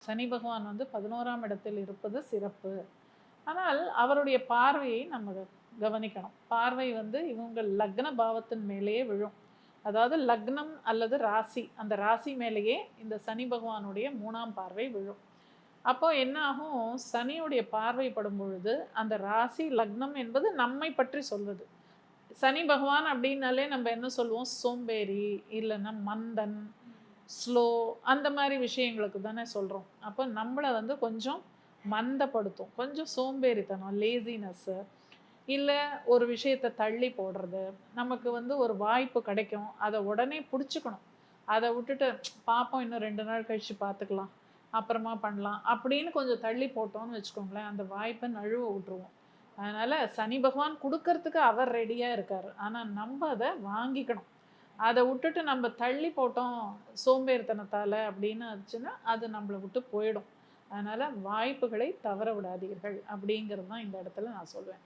சனி பகவான் வந்து 11ஆம் இடத்தில் இருப்பது சிறப்பு. ஆனால் அவருடைய பார்வையை நம்ம கவனிக்கணும். பார்வை வந்து இவங்க லக்ன பாவத்தின் மேலேயே விழும். அதாவது லக்னம் அல்லது ராசி, அந்த ராசி மேலேயே இந்த சனி பகவானுடைய 3ஆம் பார்வை விழும். அப்போ என்ன ஆகும், சனியுடைய பார்வை படும் பொழுது அந்த ராசி லக்னம் என்பது நம்மை பற்றி சொல்வது. சனி பகவான் அப்படின்னாலே நம்ம என்ன சொல்லுவோம், சோம்பேறி, இல்லைன்னா மந்தன், ஸ்லோ, அந்த மாதிரி விஷயங்களுக்கு தானே சொல்கிறோம். அப்போ நம்மளை வந்து கொஞ்சம் மந்தப்படுத்தும், கொஞ்சம் சோம்பேறித்தனம், லேசினஸ்ஸு, இல்லை ஒரு விஷயத்தை தள்ளி போடுறது. நமக்கு வந்து ஒரு வாய்ப்பு கிடைக்கும், அதை உடனே பிடிச்சிக்கணும். அதை விட்டுட்டு பார்ப்போம், இன்னும் 2 நாள் கழித்து பார்த்துக்கலாம், அப்புறமா பண்ணலாம் அப்படின்னு கொஞ்சம் தள்ளி போட்டோம்னு வச்சுக்கோங்களேன், அந்த வாய்ப்பை நழுவ விட்டுருவோம். அதனால் சனி பகவான் கொடுக்கறதுக்கு அவர் ரெடியாக இருக்கார். ஆனால் நம்ம அதை வாங்கிக்கணும். அதை விட்டுட்டு நம்ம தள்ளி போட்டோம் சோம்பேறித்தனத்தால் அப்படின்னு ஆச்சுன்னா அது நம்மளை விட்டு போயிடும். அதனால் வாய்ப்புகளை தவற விடாதீர்கள் அப்படிங்கிறது தான் இந்த இடத்துல நான் சொல்வேன்.